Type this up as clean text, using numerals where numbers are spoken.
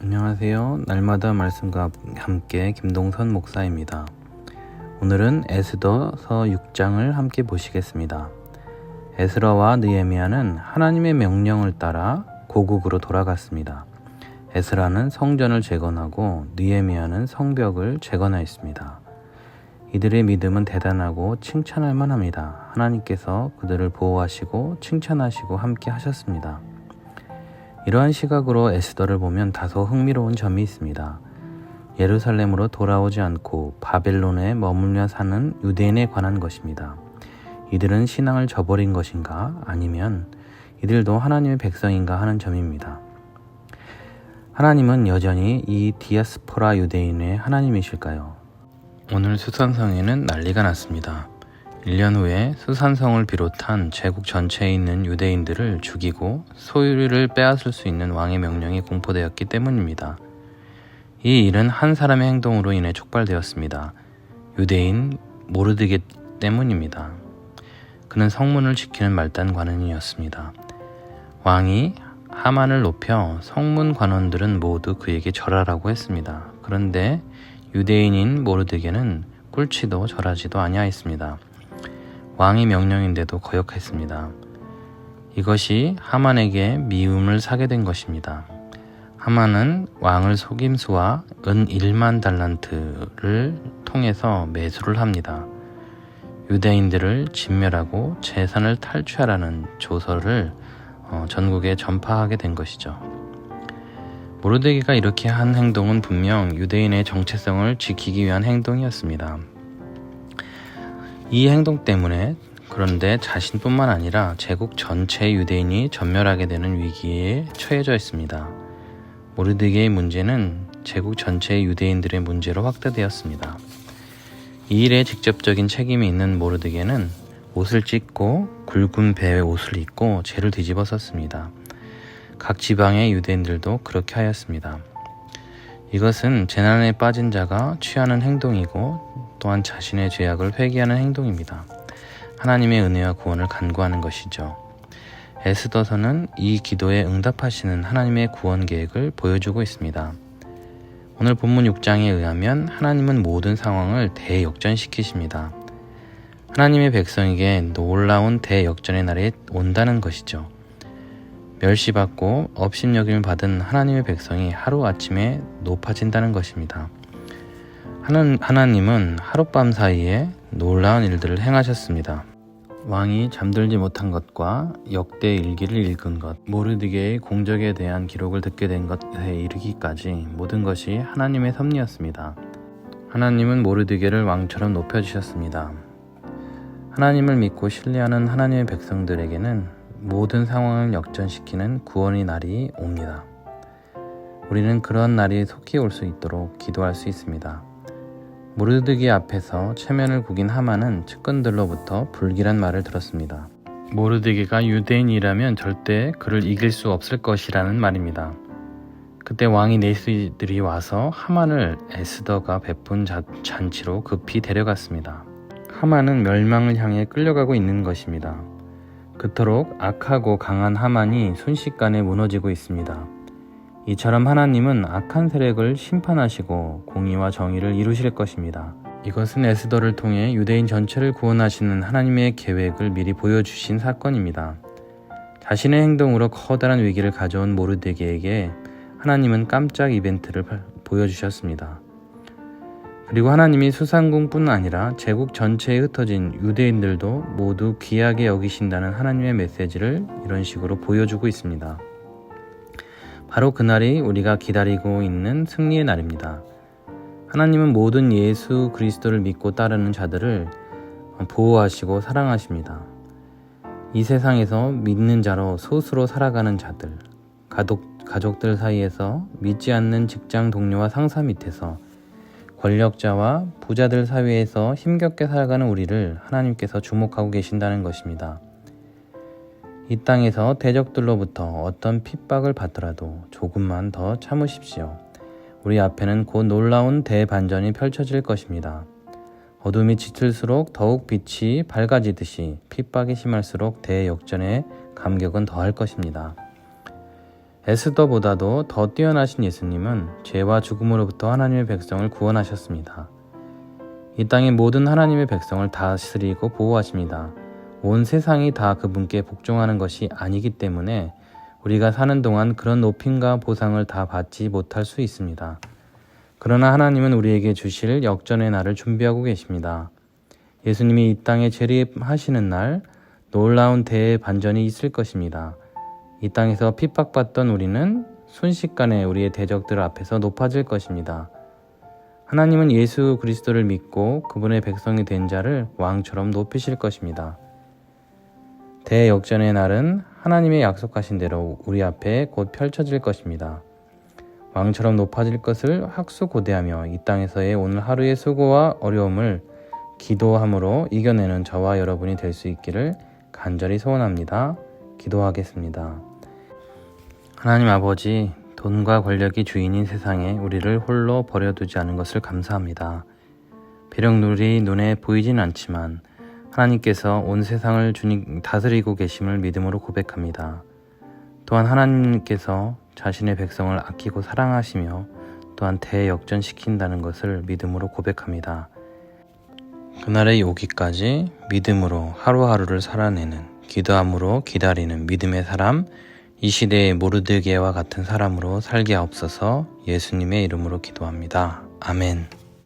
안녕하세요. 날마다 말씀과 함께 김동선 목사입니다. 오늘은 에스더서 6장을 함께 보시겠습니다. 에스라와 느헤미야는 하나님의 명령을 따라 고국으로 돌아갔습니다. 에스라는 성전을 재건하고 느헤미야는 성벽을 재건하였습니다. 이들의 믿음은 대단하고 칭찬할 만합니다. 하나님께서 그들을 보호하시고 칭찬하시고 함께 하셨습니다. 이러한 시각으로 에스더를 보면 다소 흥미로운 점이 있습니다. 예루살렘으로 돌아오지 않고 바벨론에 머물며 사는 유대인에 관한 것입니다. 이들은 신앙을 저버린 것인가 아니면 이들도 하나님의 백성인가 하는 점입니다. 하나님은 여전히 이 디아스포라 유대인의 하나님이실까요? 오늘 수산성에는 난리가 났습니다. 1년 후에 수산성을 비롯한 제국 전체에 있는 유대인들을 죽이고 소유를 빼앗을 수 있는 왕의 명령이 공포되었기 때문입니다. 이 일은 한 사람의 행동으로 인해 촉발되었습니다. 유대인 모르드게 때문입니다. 그는 성문을 지키는 말단 관원이었습니다. 왕이 하만을 높여 성문 관원들은 모두 그에게 절하라고 했습니다. 그런데 유대인인 모르드게는 꿀치도 절하지도 아니하였습니다. 왕의 명령인데도 거역했습니다. 이것이 하만에게 미움을 사게 된 것입니다. 하만은 왕을 속임수와 은 1만 달란트를 통해서 매수를 합니다. 유대인들을 진멸하고 재산을 탈취하라는 조서를 전국에 전파하게 된 것이죠. 모르드게가 이렇게 한 행동은 분명 유대인의 정체성을 지키기 위한 행동이었습니다. 이 행동 때문에 그런데 자신뿐만 아니라 제국 전체 유대인이 전멸하게 되는 위기에 처해져 있습니다. 모르드게의 문제는 제국 전체의 유대인들의 문제로 확대되었습니다. 이 일에 직접적인 책임이 있는 모르드게는 옷을 찢고 굵은 배의 옷을 입고 죄를 뒤집어 썼습니다. 각 지방의 유대인들도 그렇게 하였습니다. 이것은 재난에 빠진 자가 취하는 행동이고 또한 자신의 죄악을 회개하는 행동입니다. 하나님의 은혜와 구원을 간구하는 것이죠. 에스더서는 이 기도에 응답하시는 하나님의 구원 계획을 보여주고 있습니다. 오늘 본문 6장에 의하면 하나님은 모든 상황을 대역전시키십니다. 하나님의 백성에게 놀라운 대역전의 날이 온다는 것이죠. 멸시받고 업신여김을 받은 하나님의 백성이 하루아침에 높아진다는 것입니다. 하나님은 하룻밤 사이에 놀라운 일들을 행하셨습니다. 왕이 잠들지 못한 것과 역대 일기를 읽은 것, 모르드게의 공적에 대한 기록을 듣게 된 것에 이르기까지 모든 것이 하나님의 섭리였습니다. 하나님은 모르드게를 왕처럼 높여주셨습니다. 하나님을 믿고 신뢰하는 하나님의 백성들에게는 모든 상황을 역전시키는 구원의 날이 옵니다. 우리는 그런 날이 속히 올 수 있도록 기도할 수 있습니다. 모르드게 앞에서 체면을 구긴 하만은 측근들로부터 불길한 말을 들었습니다. 모르드게가 유대인이라면 절대 그를 이길 수 없을 것이라는 말입니다. 그때 왕이 내수들이 와서 하만을 에스더가 베푼 잔치로 급히 데려갔습니다. 하만은 멸망을 향해 끌려가고 있는 것입니다. 그토록 악하고 강한 하만이 순식간에 무너지고 있습니다. 이처럼 하나님은 악한 세력을 심판하시고 공의와 정의를 이루실 것입니다. 이것은 에스더를 통해 유대인 전체를 구원하시는 하나님의 계획을 미리 보여주신 사건입니다. 자신의 행동으로 커다란 위기를 가져온 모르드게에게 하나님은 깜짝 이벤트를 보여주셨습니다. 그리고 하나님이 수산궁뿐 아니라 제국 전체에 흩어진 유대인들도 모두 귀하게 여기신다는 하나님의 메시지를 이런 식으로 보여주고 있습니다. 바로 그날이 우리가 기다리고 있는 승리의 날입니다. 하나님은 모든 예수 그리스도를 믿고 따르는 자들을 보호하시고 사랑하십니다. 이 세상에서 믿는 자로 소수로 살아가는 자들, 가족들 사이에서 믿지 않는 직장 동료와 상사 밑에서 권력자와 부자들 사이에서 힘겹게 살아가는 우리를 하나님께서 주목하고 계신다는 것입니다. 이 땅에서 대적들로부터 어떤 핍박을 받더라도 조금만 더 참으십시오. 우리 앞에는 곧 놀라운 대반전이 펼쳐질 것입니다. 어둠이 짙을수록 더욱 빛이 밝아지듯이 핍박이 심할수록 대역전의 감격은 더할 것입니다. 에스더보다도 더 뛰어나신 예수님은 죄와 죽음으로부터 하나님의 백성을 구원하셨습니다. 이 땅의 모든 하나님의 백성을 다스리고 보호하십니다. 온 세상이 다 그분께 복종하는 것이 아니기 때문에 우리가 사는 동안 그런 높임과 보상을 다 받지 못할 수 있습니다. 그러나 하나님은 우리에게 주실 역전의 날을 준비하고 계십니다. 예수님이 이 땅에 재림하시는 날 놀라운 대반전이 있을 것입니다. 이 땅에서 핍박받던 우리는 순식간에 우리의 대적들 앞에서 높아질 것입니다. 하나님은 예수 그리스도를 믿고 그분의 백성이 된 자를 왕처럼 높이실 것입니다. 대역전의 날은 하나님의 약속하신 대로 우리 앞에 곧 펼쳐질 것입니다. 왕처럼 높아질 것을 확수고대하며 이 땅에서의 오늘 하루의 수고와 어려움을 기도함으로 이겨내는 저와 여러분이 될 수 있기를 간절히 소원합니다. 기도하겠습니다. 하나님 아버지, 돈과 권력이 주인인 세상에 우리를 홀로 버려두지 않은 것을 감사합니다. 비록 우리 눈에 보이진 않지만 하나님께서 온 세상을 다스리고 계심을 믿음으로 고백합니다. 또한 하나님께서 자신의 백성을 아끼고 사랑하시며 또한 대역전시킨다는 것을 믿음으로 고백합니다. 그날의 오기까지 믿음으로 하루하루를 살아내는, 기도함으로 기다리는 믿음의 사람, 이 시대의 모르드게와 같은 사람으로 살게 하옵소서. 예수님의 이름으로 기도합니다. 아멘.